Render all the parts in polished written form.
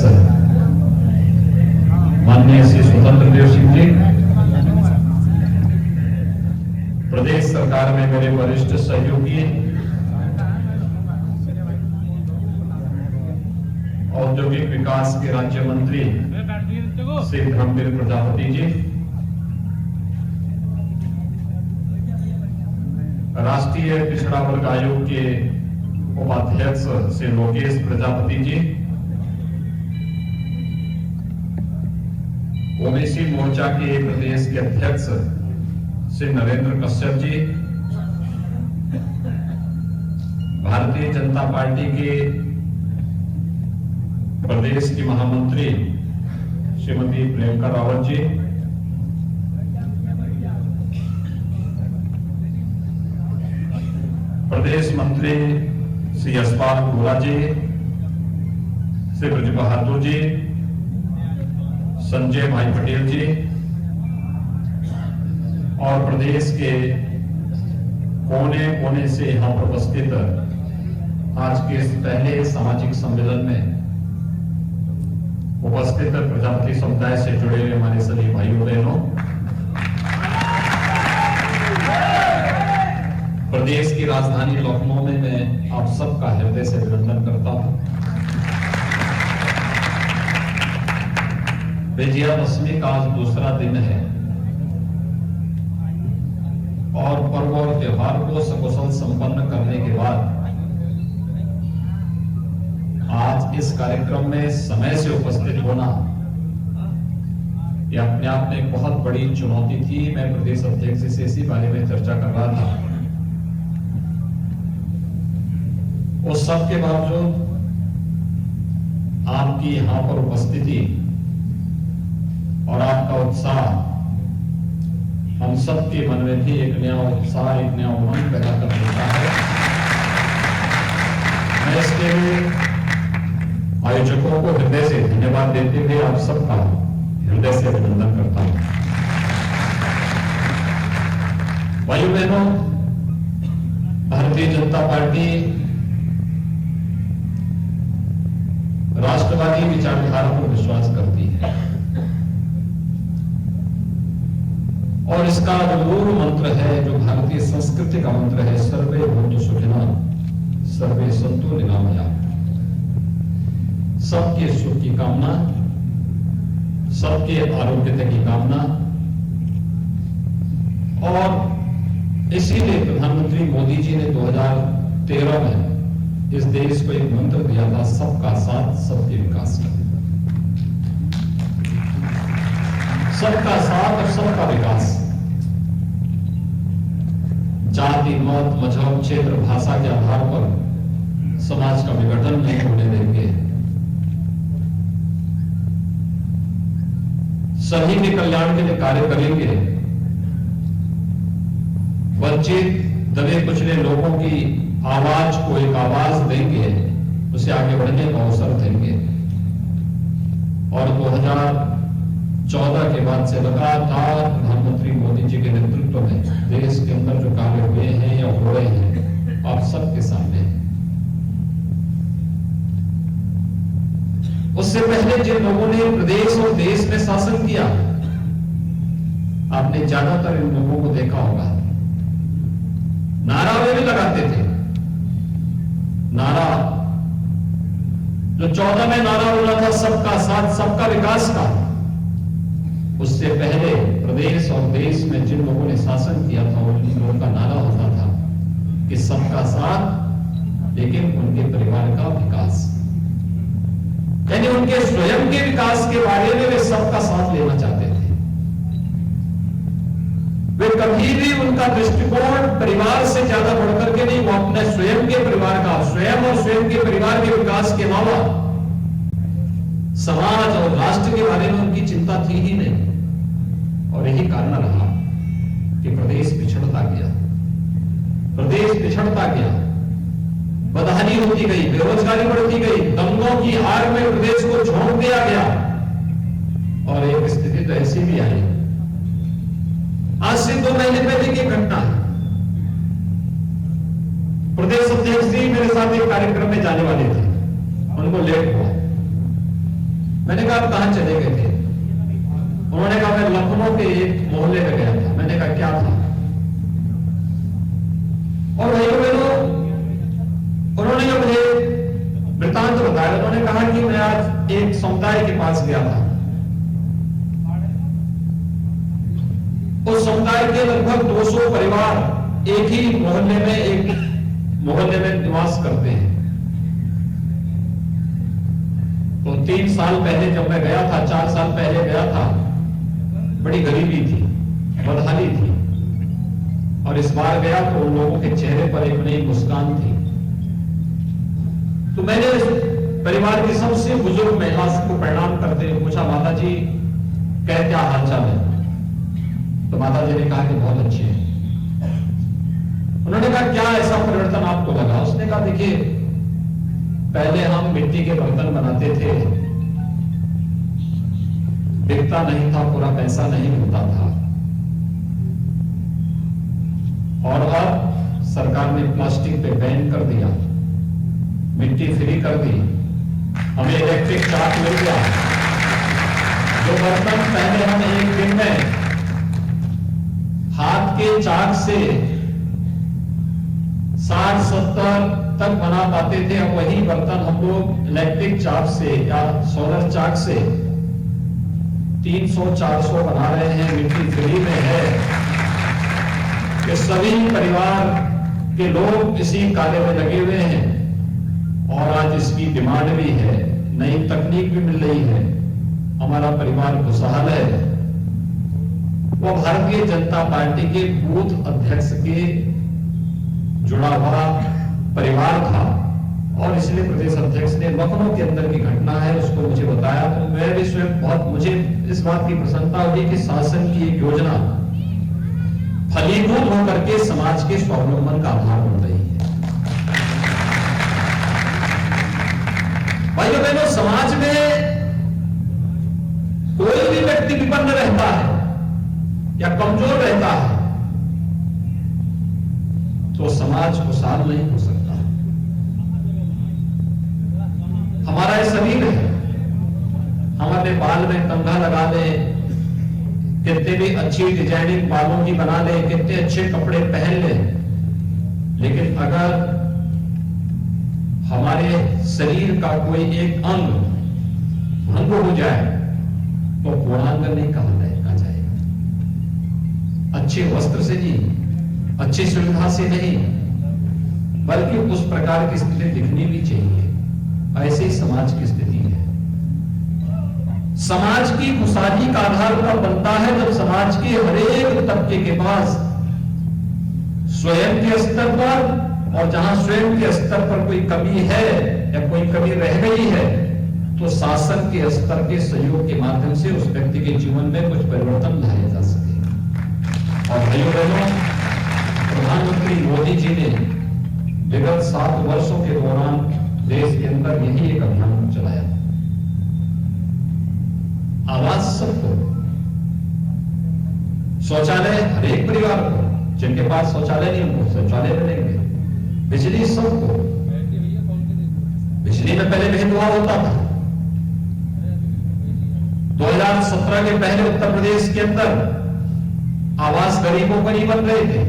अध्यक्ष माननीय श्री स्वतंत्र देव सिंह जी, प्रदेश सरकार में मेरे वरिष्ठ सहयोगी औद्योगिक विकास के राज्य मंत्री श्री धर्मवीर प्रजापति जी, राष्ट्रीय पिछड़ा वर्ग आयोग के उपाध्यक्ष श्री लोकेश प्रजापति जी, ओबीसी मोर्चा के प्रदेश के अध्यक्ष श्री नरेंद्र कश्यप जी, भारतीय जनता पार्टी के प्रदेश की महामंत्री श्रीमती प्रियंका रावत जी, प्रदेश मंत्री श्री यशपाल गोरा जी, श्री ब्रज बहादुर जी, संजय भाई पटेल जी और प्रदेश के कोने कोने से यहां पर उपस्थित आज के इस पहले सामाजिक सम्मेलन में उपस्थित प्रजापति समुदाय से जुड़े हुए हमारे सभी भाइयों बहनों, प्रदेश की राजधानी लखनऊ में मैं आप सबका हृदय से अभिनंदन करता हूं। विजयादशमी का आज दूसरा दिन है और पर्व और त्योहार को सकुशल संपन्न करने के बाद आज इस कार्यक्रम में समय से उपस्थित होना यह अपने आप में एक बहुत बड़ी चुनौती थी। मैं प्रदेश अध्यक्ष से इसी बारे में चर्चा कर रहा था। उस सब के बावजूद आपकी यहां पर उपस्थिति और आपका उत्साह हम सबके मन में भी एक नया उत्साह, एक नया उमंग पैदा कर देता है। मैं इसके लिए आयोजकों को हृदय से धन्यवाद देते हुए आप सबका हृदय से अभिनंदन करता हूं। भाइयों बहनों, भारतीय जनता पार्टी राष्ट्रवादी विचारधारा पर विश्वास करती है और इसका जो मूल मंत्र है, जो भारतीय संस्कृति का मंत्र है, सर्वे भवन्तु सुखिनः सर्वे सन्तु निरामयाः। सबके सुख की कामना, सबके आरोग्यता की कामना, और इसीलिए प्रधानमंत्री मोदी जी ने 2013 में इस देश को एक मंत्र दिया था, सबका साथ सबके विकास का। सबका साथ और सबका विकास। जाति, मत, मजहब, क्षेत्र, भाषा के आधार पर समाज का विघटन नहीं होने देंगे। सभी के कल्याण के लिए कार्य करेंगे। वंचित, दबे कुचले लोगों की आवाज को एक आवाज देंगे, उसे आगे बढ़ने का अवसर देंगे। और 2014 के बाद से लगातार प्रधानमंत्री मोदी जी के नेतृत्व में देश के अंदर जो कार्य हुए हैं या हो रहे हैं, आप सबके सामने हैं। उससे पहले जिन लोगों ने प्रदेश और देश में शासन किया, आपने ज्यादातर इन लोगों को देखा होगा, नारा वे भी लगाते थे। नारा जो 14 में नारा बोला था, सबका साथ सबका विकास का, उससे पहले प्रदेश और देश में जिन लोगों ने शासन किया था, उन लोगों का नारा होता था कि सबका साथ लेकिन उनके परिवार का विकास, यानी उनके स्वयं के विकास के बारे में वे सबका साथ लेना चाहते थे। वे कभी भी उनका दृष्टिकोण परिवार से ज्यादा बढ़कर के नहीं, वो अपने स्वयं के परिवार का, स्वयं और स्वयं के परिवार के विकास के अलावा समाज और राष्ट्र के बारे में उनकी चिंता थी ही नहीं। और यही कारण रहा कि प्रदेश पिछड़ता गया, प्रदेश पिछड़ता गया, बदहाली होती गई, बेरोजगारी बढ़ती गई, दंगों की आड़ में प्रदेश को झोंक दिया गया। और एक स्थिति तो ऐसी भी आई, आज से 2 महीने पहले की घटना है। प्रदेश अध्यक्ष जी मेरे साथ एक कार्यक्रम में जाने वाले थे, उनको लेट हुआ। मैंने कहा आप कहां चले गए थे? उन्होंने कहा मैं लखनऊ के एक मोहल्ले में गया था। मैंने कहा क्या था? और भाइयों बहनों, उन्होंने जो मुझे वृत्तांत बताया, उन्होंने कहा कि मैं आज एक समुदाय के पास गया था। उस समुदाय के लगभग 200 परिवार एक ही मोहल्ले में निवास करते हैं। तो 3 साल पहले जब मैं गया था, 4 साल पहले गया था, बड़ी गरीबी थी, बदहाली थी। और इस बार गया तो उन लोगों के चेहरे पर एक नई मुस्कान थी। तो मैंने परिवार की सबसे बुजुर्ग महिला को प्रणाम करते हुए पूछा, माता जी क्या हालचाल है? तो माता जी ने कहा कि बहुत अच्छे हैं। उन्होंने कहा क्या ऐसा परिवर्तन आपको लगा? उसने कहा देखिए, पहले हम मिट्टी के बर्तन बनाते थे, बिकता नहीं था, पूरा पैसा नहीं मिलता था। और अब सरकार ने प्लास्टिक पे बैन कर दिया, मिट्टी फ्री कर दी, हमें इलेक्ट्रिक चाक मिल गया। जो बर्तन पहले हम एक दिन में हाथ के चाक से 60-70 तक बना पाते थे, अब वही बर्तन हम लोग इलेक्ट्रिक चाक से या सोलर चाक से 300-400 बना रहे हैं। मिट्टी फ्री में है कि सभी परिवार के लोग इसी कार्य में लगे हुए हैं और आज इसकी डिमांड भी है, नई तकनीक भी मिल रही है। हमारा परिवार खुशहाल है। वो भारतीय जनता पार्टी के बूथ अध्यक्ष के जुड़ा हुआ परिवार था और इसलिए प्रदेश अध्यक्ष ने लखनऊ के अंदर की घटना है उसको मुझे बताया। तो मैं भी स्वयं बहुत, मुझे इस बात की प्रसन्नता हुई कि शासन की एक योजना फलीभूत होकर के समाज के स्वावलंबन का आधार बन रही है। भाइयों बहनों, समाज में कोई भी व्यक्ति विपन्न रहता है या कमजोर रहता है तो समाज खुशहाल नहीं हो सकता। हमारा ये शरीर है, हम अपने बाल में कंघा लगा लें, कितने भी अच्छी डिजाइनिंग बालों की बना ले, कितने अच्छे कपड़े पहन ले, लेकिन अगर हमारे शरीर का कोई एक अंग भंग हो जाए तो पूर्णांग नहीं कहा जाएगा। अच्छे वस्त्र से नहीं, अच्छी सुविधा से नहीं, बल्कि उस प्रकार की स्थिति दिखनी भी चाहिए। ऐसे ही समाज की स्थिति है। समाज की खुशहाली का आधार तब बनता है जब समाज के हरेक तबके के पास स्वयं के स्तर पर, और जहां स्वयं के स्तर पर कोई कमी है या कोई कमी रह गई है तो शासन के स्तर के सहयोग के माध्यम से उस व्यक्ति के जीवन में कुछ परिवर्तन लाया जा सके। और भाइयों बहनों, प्रधानमंत्री मोदी जी ने विगत 7 वर्षों के दौरान देश के अंदर यही एक अभियान चलाया। आवास सबको, शौचालय हर एक परिवार को, जिनके पास शौचालय नहीं उनको शौचालय मिलेंगे, बिजली सबको। बिजली में पहले भेदभाव होता था। 2017 के पहले उत्तर प्रदेश के अंदर आवास गरीबों को नहीं बन रहे थे।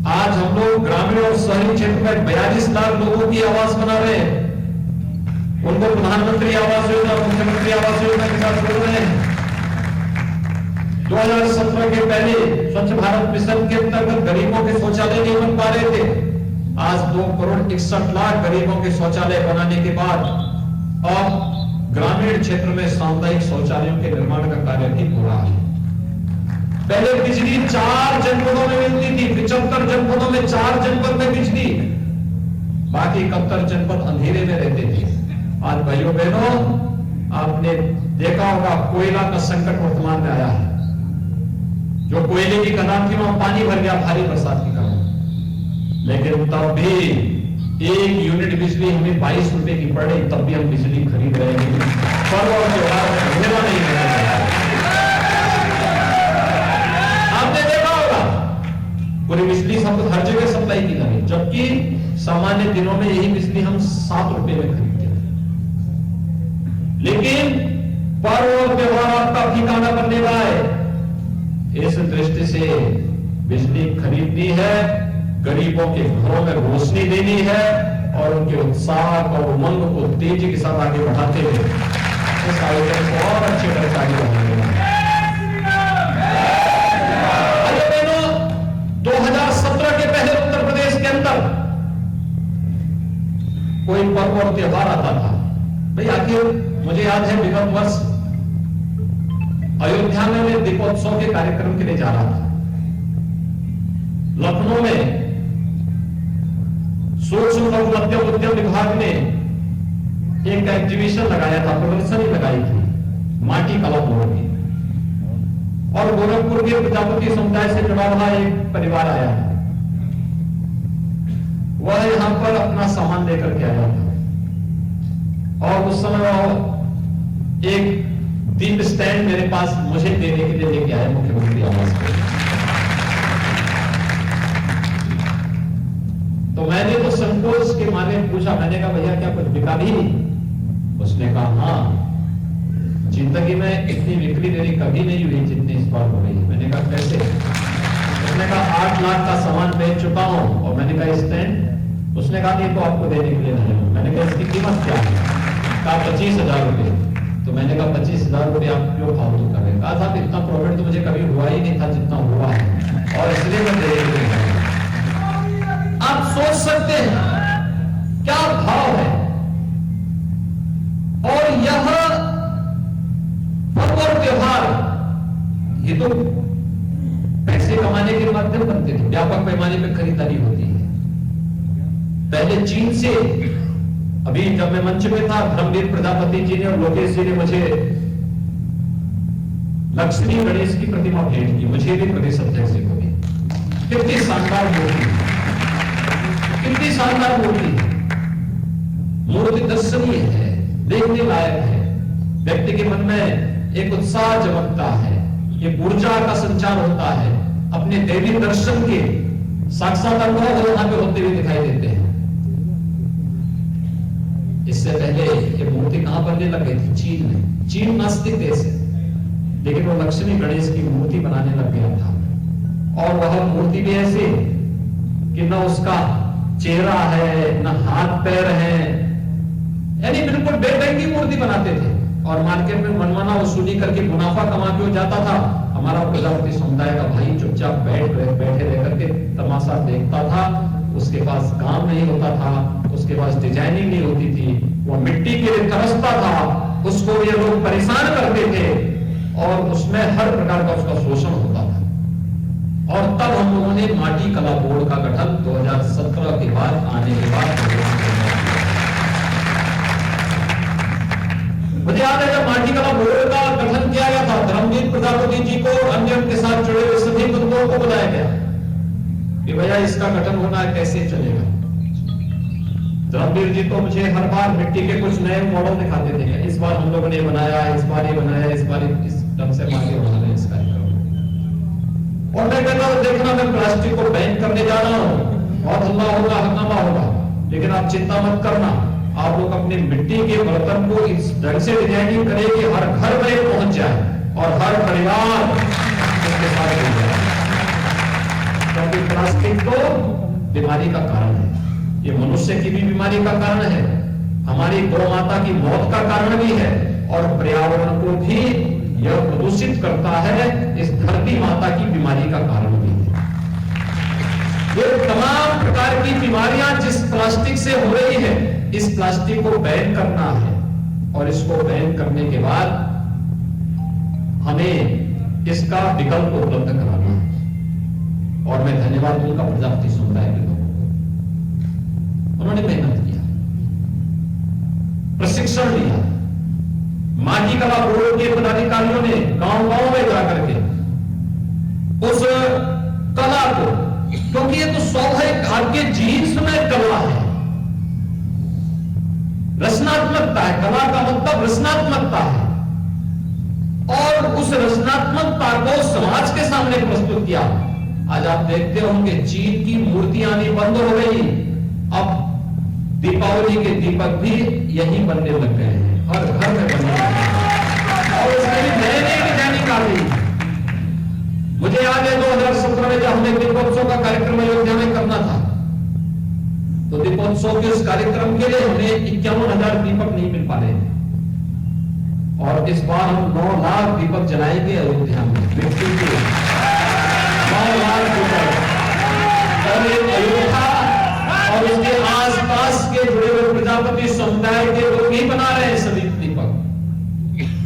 आज हम लोग ग्रामीण और शहरी क्षेत्र में 42 लाख लोगों की आवास बना रहे हैं। उनको प्रधानमंत्री आवास योजना, मुख्यमंत्री आवास योजना के साथ जोड़ रहे हैं। 2017 के पहले स्वच्छ भारत मिशन के अंतर्गत गरीबों के शौचालय नहीं बन पा रहे थे। आज 2,61,00,000 गरीबों के शौचालय बनाने के बाद अब ग्रामीण क्षेत्र में सामुदायिक शौचालयों के निर्माण का कार्य भी हो रहा है। पहले बिजली 4 जनपदों में मिलती थी, 75 जनपदों में 4 जनपद में बिजली, बाकी 71 जनपद अंधेरे में रहते थे। आज भाइयों बहनों, आपने देखा होगा कोयला का संकट वर्तमान में आया है। जो कोयले की खदान थी वहां पानी भर गया भारी बरसात के कारण, लेकिन तब भी 1 यूनिट बिजली हमें 22 रुपए की पड़ रही, तब भी हम बिजली खरीद रहे हैं। पर्व और त्योहार में अंधेरा नहीं है। आपने देखा होगा पूरी बिजली सब हर जगह सप्लाई की जा रही, जबकि सामान्य दिनों में यही बिजली हम 7 रुपए में खरीदते हैं। लेकिन पर्व और त्योहार आपका ठिकाना बनने पाए, इस दृष्टि से बिजली खरीदनी है, गरीबों के घरों में रोशनी देनी है और उनके उत्साह और उमंग को तेजी के साथ आगे बढ़ाते हुए इस आयोजन को और अच्छे ढंग से आगे बढ़ाएंगे। 2017 के पहले उत्तर प्रदेश के अंदर कोई पर्व और त्योहार आता था, भाई आखिर मुझे याद है विगत वर्ष अयोध्या में मैं दीपोत्सव के कार्यक्रम के लिए जा रहा था। लखनऊ में सूक्ष्म लघु मध्यम उद्यम विभाग ने एक एग्जीबिशन लगाया था, प्रदर्शनी लगाई थी माटी कला बोर्ड की, और गोरखपुर के प्रजापति समुदाय से जुड़ा हुआ एक परिवार आया है। वह यहां पर अपना सामान लेकर के आया था और उस समय वो एक दीप स्टैंड मेरे पास मुझे देने के लिए लेके आए मुख्यमंत्री आवास पे। तो मैंने तो संकोच के मारे पूछा, मैंने कहा भैया क्या कुछ बिका भी नहीं? उसने कहा हाँ, जिंदगी में इतनी बिक्री मेरी कभी नहीं हुई जितनी इस बार हो रही है। मैंने कहा कैसे? उसने कहा 8 लाख का सामान बेच चुका हूं। और मैंने कहा स्टैंड? उसने कहा नहीं तो आपको देने के लिए नहीं हूं। मैंने कहा इसकी कीमत क्या है? कहा 25,000 रुपए। तो मैंने कहा 25,000 रुपए आप क्यों फालतू कर रहे हैं? कहा साहब इतना प्रॉफिट तो मुझे कभी हुआ ही नहीं था जितना हुआ है और इसलिए मैं दे रही हूं। आप सोच सकते हैं क्या भाव है। और यह पर्व और त्योहार ये तो पैसे कमाने के माध्यम बनते थे, व्यापक पैमाने पर खरीदारी होती है। पहले चीन से, अभी जब मैं मंच में था, धर्मवीर प्रजापति जी ने और लोकेश जी ने मुझे लक्ष्मी गणेश की प्रतिमा भेंट की, मुझे भी प्रदेश अध्यक्ष जी को भी। कितनी शानदार मूर्ति, कितनी शानदार मूर्ति है। मूर्ति दर्शनीय है, देखने लायक है, व्यक्ति के मन में एक उत्साह जमकता है, एक ऊर्जा का संचार होता है, अपने देवी दर्शन के साक्षात अनुभव यहां पे होते हुए दिखाई देते हैं। इससे पहले ये मूर्ति कहां बनने लगे थी? चीन में। चीन नास्तिक देश है, लेकिन वो लक्ष्मी गणेश की मूर्ति बनाने लग गया था। और वह मूर्ति भी ऐसी कि न उसका चेहरा है, न हाथ पैर है, यानी बिल्कुल बेढंगी मूर्ति बनाते थे। और मार्केट में मनमाना वसूली करके मुनाफा कमा के हो जाता था। हमारा प्रजापति समुदाय का भाई चुपचाप बैठे रह करके तमाशा देखता था। उसके पास काम नहीं होता था, उसके पास डिजाइनिंग नहीं होती थी, वो मिट्टी के लिए तरसता था, उसको ये लोग परेशान करते थे और उसमें हर प्रकार का उसका शोषण होता था। और तब हम लोगों ने माटी कला बोर्ड का गठन 2017 के बाद आने के बाद, मुझे याद है जब माटी कला बोर्ड का गठन किया गया था, धर्मवीर प्रजापति जी को अन्य उनके साथ जुड़े हुए सभी बंधुओं को बुलाया गया कि भैया इसका गठन होना कैसे चलेगा। धर्मवीर जी तो मुझे हर बार मिट्टी के कुछ नए मॉडल दिखाते थे, इस बार हम लोगों ने बनाया, इस बार ये बनाया, इस बार इस ढंग से आगे बढ़ा रहे हैं इस कार्यक्रम। और मैं कहता हूं देखना मैं प्लास्टिक को बैन करने जा रहा हूं, बहुत हल्ला होगा, हंगामा होगा, लेकिन आप चिंता मत करना, आप लोग अपने मिट्टी के बर्तन को इस ढंग से डिजाइनिंग करें कि हर घर में पहुंच जाए और हर परिवार उसके साथ जुड़ जाए। क्योंकि प्लास्टिक तो बीमारी का कारण है, ये मनुष्य की भी बीमारी का कारण है, हमारी गौ माता की मौत का कारण भी है और पर्यावरण को भी यह प्रदूषित करता है, इस धरती माता की बीमारी का कारण भी है। ये तमाम प्रकार की बीमारियां जिस प्लास्टिक से हो रही है, इस प्लास्टिक को बैन करना है और इसको बैन करने के बाद हमें इसका विकल्प उपलब्ध कराना है। और मैं धन्यवाद दूंगा प्रजापति समुदाय के लोगों को, उन्होंने मेहनत किया, प्रशिक्षण लिया, माटी कला बोर्ड के पदाधिकारियों ने गांव-गांव में जाकर के उस कला को, क्योंकि ये तो स्वाभाविक आपके जीन्स में कला है, रचनात्मकता है, कला का मतलब रचनात्मकता है, और उस रचनात्मकता को समाज के सामने प्रस्तुत किया। आज आप देखते होंगे चीन की मूर्तियां आनी बंद हो गई, अब दीपावली के दीपक भी यही बनने लग गए हैं। हर घर में बनी और उसमें भी नए नए डिजाइन निकाली। मुझे याद है 2017 में जब हमने दीपोत्सव का कार्यक्रम अयोध्या में करना था, तो दीपोत्सव के उस कार्यक्रम के लिए हमें 51,000 दीपक नहीं मिल पा रहे, और इस बार हम 9 लाख दीपक जलाएंगे अयोध्या में, मिट्टी के 9 लाख दीपक। और अयोध्या और उसके आसपास के जुड़े हुए प्रजापति समुदाय के लोग ही बना रहे हैं सभी दीपक।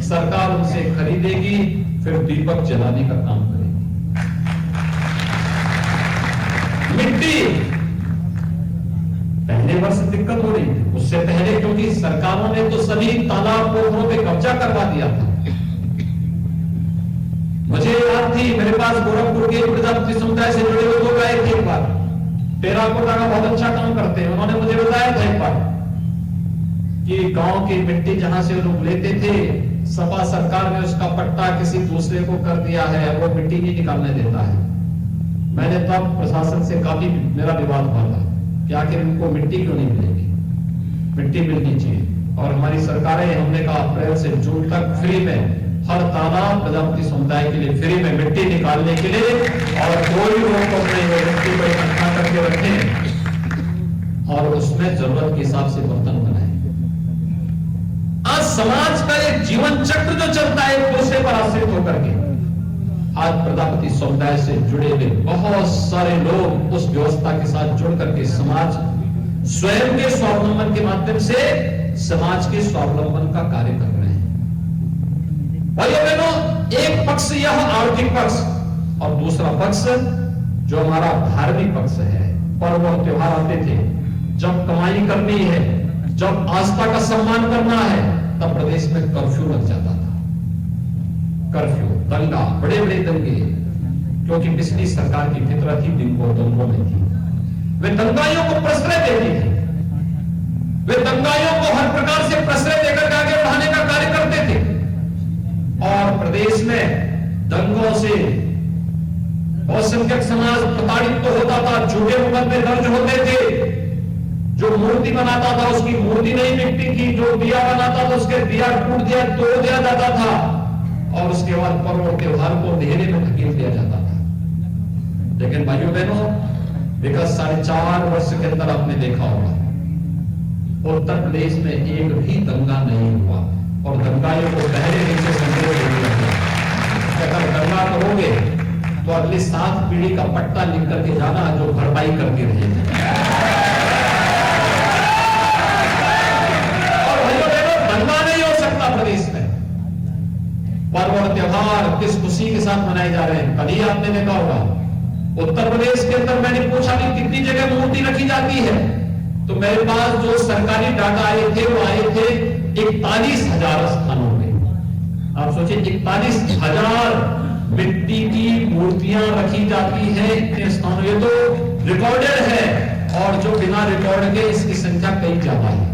सरकार उनसे खरीदेगी, फिर दीपक जलाने का काम करेगी। मिट्टी पहले वर्ष दिक्कत हो रही थी, उससे पहले क्योंकि सरकारों ने तो सभी तालाब पोखरों पे कब्जा करवा दिया था। मुझे याद थी, मेरे पास गोरखपुर के प्रजापति समुदाय से जुड़े हुए लोग आए थे एक बार, टेराकोटा का बहुत अच्छा काम करते हैं। उन्होंने मुझे बताया था एक बार कि गांव की मिट्टी जहां से लोग लेते थे, सपा सरकार ने उसका पट्टा किसी दूसरे को कर दिया है, वो मिट्टी नहीं निकालने देता है। मैंने तब प्रशासन से काफी मेरा विवाद हुआ था कि आखिर इनको मिट्टी क्यों नहीं मिलेगी, मिट्टी मिलनी चाहिए। और हमारी सरकारें, हमने कहा अप्रैल से जून तक फ्री में हर तालाब प्रजापति समुदाय के लिए फ्री में मिट्टी निकालने के लिए, और कोई लोग अपने मिट्टी को इकट्ठा करके रखें और उसमें जरूरत के हिसाब से बर्तन बनाए। आज समाज का एक जीवन चक्र जो चलता है एक दूसरे पर आश्रित होकर के, आज प्रजापति समुदाय से जुड़े हुए बहुत सारे लोग उस व्यवस्था के साथ जुड़ करके समाज स्वयं के स्वावलंबन के माध्यम से समाज के स्वावलंबन का कार्य कर रहे हैं। भाइयों बहनों, एक पक्ष यह आर्थिक पक्ष, और दूसरा पक्ष जो हमारा धार्मिक पक्ष है। पर्व और त्योहार आते थे, जब कमाई करनी है, जब आस्था का सम्मान करना है, तब प्रदेश में कर्फ्यू लग जाता था। कर्फ्यू, दंगा, बड़े बड़े दंगे, क्योंकि पिछली सरकार की फितरत ही दंगों में थी। वे दंगाइयों को प्रश्रय देती थी, वे दंगाइयों को हर प्रकार से प्रश्रय देकर आगे बढ़ाने का कार्य करते थे। और प्रदेश में दंगों से बहुसंख्यक समाज प्रताड़ित तो होता था, झूठे मुकदमे दर्ज होते थे। जो मूर्ति बनाता था उसकी मूर्ति नहीं मिटती थी, जो दिया बनाता था उसके दिया टूट दिया तोड़ दिया जाता था, और उसके बाद पर्व और त्योहार को अंधेरे में धकेल दिया जाता था। लेकिन भाइयों बहनों, विगत 4.5 वर्ष के अंदर आपने देखा होगा उत्तर प्रदेश में एक भी दंगा नहीं हुआ, और दंगाइयों को पहले दिन से संदेश दे दिया गया, अगर दंगा करोगे तो अगली 7 पीढ़ी का पट्टा लिख करके जाना जो भरपाई करके रहेगी। और भाइयों बहनों, दंगा नहीं हो सकता प्रदेश में। पर्व और त्योहार किस खुशी के साथ मनाए जा रहे हैं। कल ही आपने देखा होगा उत्तर प्रदेश के अंदर, मैंने पूछा कि कितनी जगह मूर्ति रखी जाती है, तो मेरे पास जो सरकारी डाटा आए थे वो आए थे 41,000 स्थानों पे। आप सोचिए 41,000 मिट्टी की मूर्तियां रखी जाती हैं इतने स्थानों। ये तो रिकॉर्डेड है, और जो बिना रिकॉर्ड के इसकी संख्या कई ज्यादा है।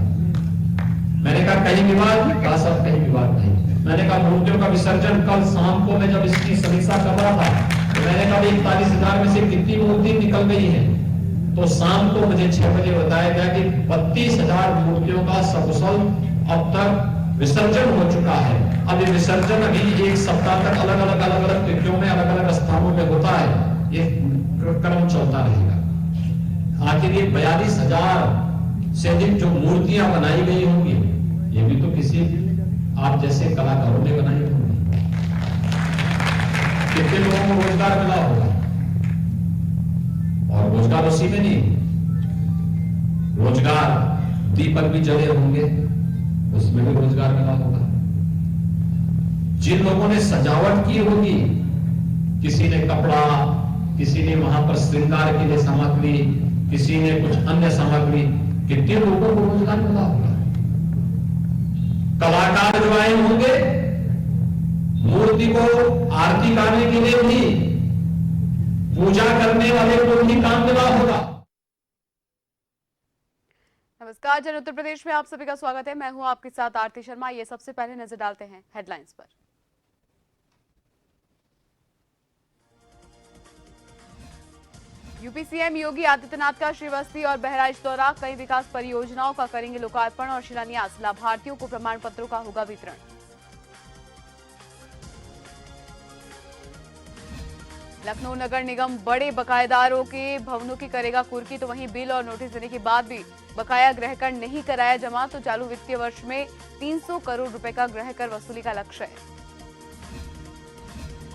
मैंने कहा कहीं विवाद, कहा सब कहीं विवाद नहीं। मैंने कहा मूर्तियों का विसर्जन कल शाम को मैं जब इसकी समीक्षा कर रहा था, तो मैंने कहा 41,000 में से कितनी मूर्ति निकल गई है, तो शाम को मुझे 6 बजे बताया गया कि 32,000 मूर्तियों का सकुशल अब तक विसर्जन हो चुका है। अब ये विसर्जन अभी 1 सप्ताह तक अलग अलग तिथियों में अलग अलग स्थानों में होता है, ये क्रम चलता रहेगा। आखिर ये 42,000 से अधिक जो मूर्तियां बनाई गई होंगी, ये भी तो किसी आप जैसे कलाकारों ने बनाई होंगी। कितने लोगों को रोजगार मिला होगा, और रोजगार उसी में नहीं, रोजगार दीपक भी जले होंगे, उसमें भी रोजगार मिला होगा। जिन लोगों ने सजावट की होगी, किसी ने कपड़ा, किसी ने वहां पर श्रृंगार के लिए सामग्री, किसी ने कुछ अन्य सामग्री, कितने लोगों को रोजगार मिला होगा। कलाकार जो आए होंगे, मूर्ति को आरती गाने के लिए भी, पूजा करने वाले को भी काम मिला होगा। नमस्कार जन उत्तर प्रदेश में आप सभी का स्वागत है। मैं हूं आपके साथ आरती शर्मा। ये सबसे पहले नजर डालते हैं हेडलाइंस पर। यूपी सीएम योगी आदित्यनाथ का श्रीवस्ती और बहराइच दौरा, कई विकास परियोजनाओं का करेंगे लोकार्पण और शिलान्यास, लाभार्थियों को प्रमाण पत्रों का होगा वितरण। लखनऊ नगर निगम बड़े बकायेदारों के भवनों की करेगा कुर्की, तो वहीं बिल और नोटिस देने के बाद भी बकाया गृह कर नहीं कराया जमा, तो चालू वित्तीय वर्ष में 300 करोड़ रुपए का गृह कर वसूली का लक्ष्य है।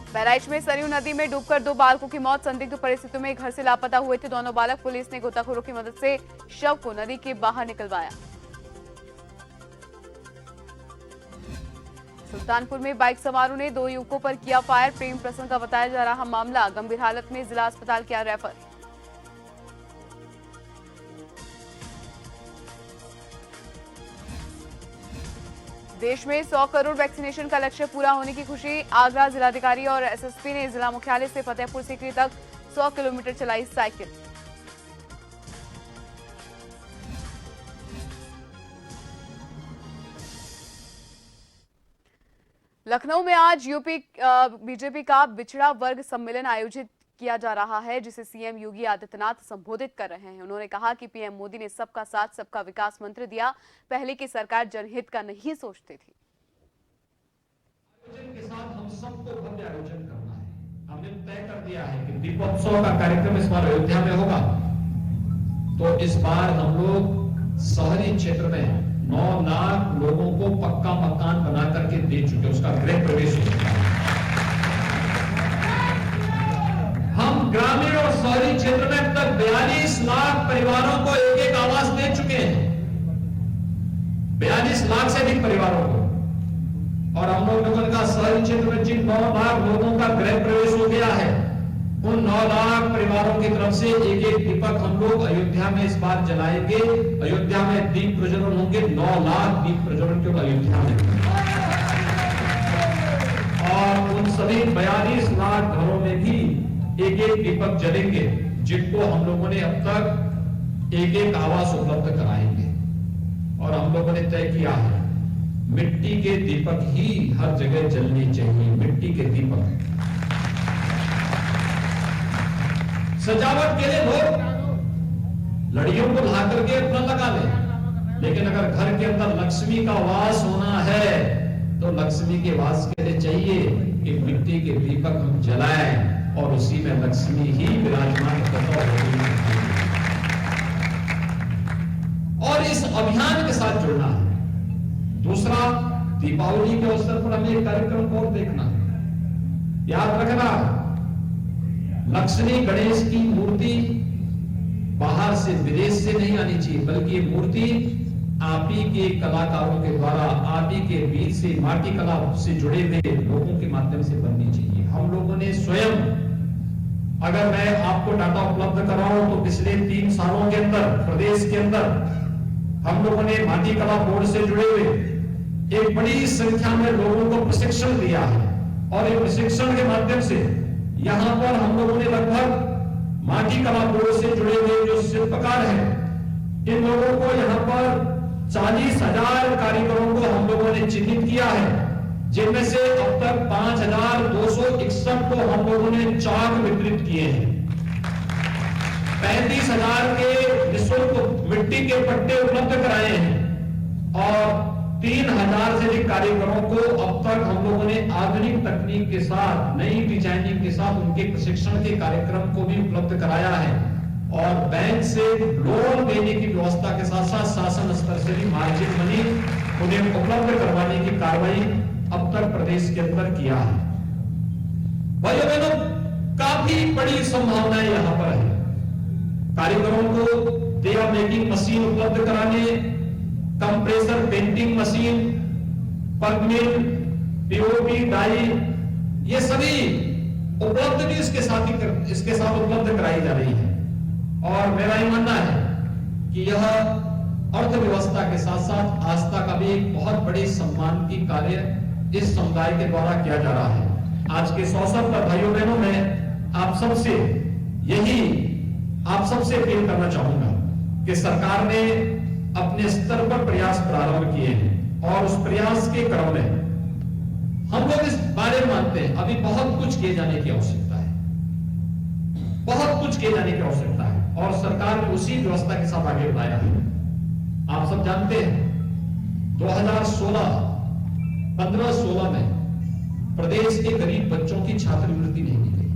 बहराइच में सरयू नदी में डूबकर 2 बालकों की मौत, संदिग्ध परिस्थितियों में घर से लापता हुए थे दोनों बालक, पुलिस ने गोताखोरों की मदद से शव को नदी के बाहर निकलवाया। सुल्तानपुर में बाइक सवारों ने 2 युवकों पर किया फायर, प्रेम प्रसंग का बताया जा रहा मामला, गंभीर हालत में जिला अस्पताल किया रेफर। देश में 100 करोड़ वैक्सीनेशन का लक्ष्य पूरा होने की खुशी, आगरा जिलाधिकारी और एसएसपी ने जिला मुख्यालय से फतेहपुर सीकरी तक 100 किलोमीटर चलाई साइकिल। लखनऊ में आज यूपी बीजेपी का बिछड़ा वर्ग सम्मेलन आयोजित किया जा रहा है, जिसे सीएम योगी आदित्यनाथ संबोधित कर रहे हैं। उन्होंने कहा कि पीएम मोदी ने सबका साथ सबका विकास मंत्र दिया, पहले की सरकार जनहित का नहीं सोचती थी। आयोजन के साथ हम सबको भव्य आयोजन करना है। हमने तय कर दिया है कि दीपोत्सव का कार्यक्रम इस बार अयोध्या में होगा, तो इस बार हम लोग शहरी क्षेत्र में 9 लाख लोगों को पक्का मकान बना करके दे चुके, उसका गृह प्रवेश हो चुका है। हम ग्रामीण और शहरी क्षेत्र में अब तक 42 लाख परिवारों को एक आवास दे चुके हैं, 42 लाख से अधिक परिवारों को। और हम लोगों ने कहा शहरी क्षेत्र में जिन 9 लाख लोगों का गृह प्रवेश हो गया है, उन 9 लाख परिवारों की तरफ से एक दीपक हम लोग अयोध्या में इस बार जलाएंगे। अयोध्या में दीप प्रज्वलन होंगे, 9 लाख दीप प्रज्वलन केवल अयोध्या में। और उन सभी 42 लाख घरों में भी एक दीपक जलेंगे, जिनको हम लोगों ने अब तक एक आवास उपलब्ध कराएंगे। और हम लोगों ने तय किया है मिट्टी के दीपक ही हर जगह जलने चाहिए, मिट्टी के दीपक। सजावट के लिए लोग लड़ियों को ला करके अपना लगा ले, लेकिन अगर घर के अंदर लक्ष्मी का वास होना है तो लक्ष्मी के वास के लिए चाहिए कि मिट्टी के दीपक हम जलाएं और उसी में लक्ष्मी ही विराजमान होगी। और इस अभियान के साथ जुड़ना है। दूसरा, दीपावली के अवसर पर हमें एक कार्यक्रम को और देखना है। याद रखना, लक्ष्मी गणेश की मूर्ति बाहर से विदेश से नहीं आनी चाहिए, बल्कि ये मूर्ति आप ही के कलाकारों के द्वारा, आप ही के बीच से माटी कला से जुड़े हुए लोगों के माध्यम से बननी चाहिए। हम लोगों ने स्वयं, अगर मैं आपको डाटा उपलब्ध कराऊं तो पिछले 3 सालों के अंदर प्रदेश के अंदर हम लोगों ने माटी कला बोर्ड से जुड़े हुए एक बड़ी संख्या में लोगों को प्रशिक्षण दिया है। और इस प्रशिक्षण के माध्यम से यहां पर हम लोगों ने लगभग माटी कला बोर्ड से जुड़े हुए जो शिल्पकार हैं, इन लोगों को यहां पर 40,000 कारीगरों को हम लोगों ने चिन्हित किया है, जिनमें से अब तक 5,261 को हम लोगों ने चाक वितरित किए हैं। 35,000 के निःशुल्क मिट्टी के पट्टे उपलब्ध कराए हैं और 3,000 से अधिक कारीगरों को अब तक हम लोगों ने आधुनिक तकनीक के साथ, नई डिजाइनिंग के साथ उनके प्रशिक्षण के कार्यक्रम को भी उपलब्ध कराया है। और बैंक से लोन देने की व्यवस्था के साथ साथ शासन स्तर से भी मार्जिन मनी उन्हें उपलब्ध करवाने की कार्रवाई अब तक प्रदेश के अंदर किया है। भाइयों बहनों, काफी बड़ी संभावनाएं यहां पर है। कारीगरों को देवा मेकिंग मशीन उपलब्ध कराने, compressor painting machine, pugmill, POP, die, ये सभी उपलब्ध भी इसके साथ उपलब्ध कराई जा रही है। और मेरा ये मानना है कि यह अर्थव्यवस्था के साथ साथ आस्था का भी एक बहुत बड़े सम्मान की कार्य इस समुदाय के द्वारा किया जा रहा है। आज के इस अवसर पर भाइयों बहनों, मैं आप सबसे अपील करना चाहूंगा कि सरकार ने अपने स्तर पर प्रयास प्रारंभ किए हैं और उस प्रयास के क्रम में हम लोग इस बारे में मानते हैं अभी बहुत कुछ किए जाने की आवश्यकता है। बहुत कुछ किए जाने की आवश्यकता है और सरकार को उसी व्यवस्था के साथ आगे बढ़ाया है। आप सब जानते हैं 15-16 में प्रदेश के गरीब बच्चों की छात्रवृत्ति नहीं दी गई।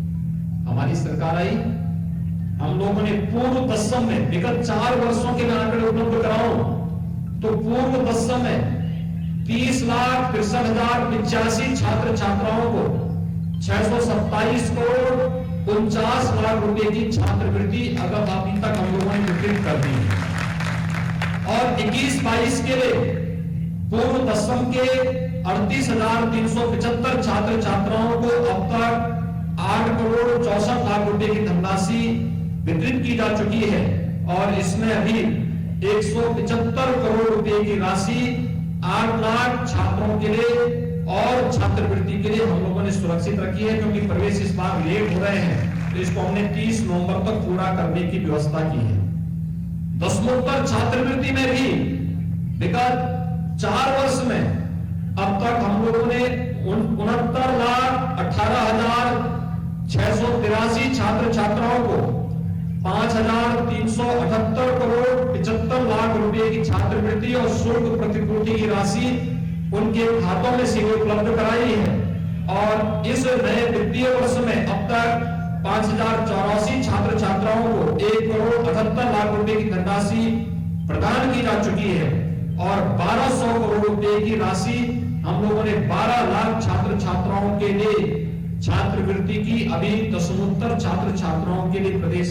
हमारी सरकार आई, हम लोगों ने पूर्व पश्चिम में विगत 4 वर्षों के मैं आंकड़े उपलब्ध कराऊं तो पूर्व पश्चिम में 30,63,085 छात्र छात्राओं को 627 करोड़ 49 लाख रुपए की छात्रवृत्ति अभी तक हम लोगों ने वितरित कर दी है। और 21-22 के लिए पूर्व पश्चिम के 38,375 छात्र छात्राओं को अब तक 8 करोड़ 64 लाख रुपए की धनराशि वितरित की जा चुकी है और इसमें अभी 175 करोड़ रुपए की राशि 8 लाख छात्रों के लिए और छात्रवृत्ति के लिए हम लोगों ने सुरक्षित रखी है, क्योंकि प्रवेश इस बार लेट हो रहे हैं तो इसको हमने 30 नवंबर तक पूरा करने की व्यवस्था की है। दसमोत्तर छात्रवृत्ति में भी विगत 4 वर्ष में अब तक हम लोगों ने 69,18,683 छात्र छात्राओं को 5,378 करोड़ 75 लाख रुपए की छात्रवृत्ति और शुल्क प्रतिपूर्ति की राशि उनके खातों में सीधे उपलब्ध कराई है। और इस नए वित्तीय वर्ष में अब तक 5,084 छात्र छात्राओं को 1 करोड़ 78 लाख रुपए की धनराशि प्रदान की जा चुकी है और 1,200 करोड़ रुपए की राशि हम लोगों ने 12 लाख छात्र छात्राओं के लिए छात्रवृत्ति की अभी दसमोत्तर छात्र छात्राओं के लिए प्रदेश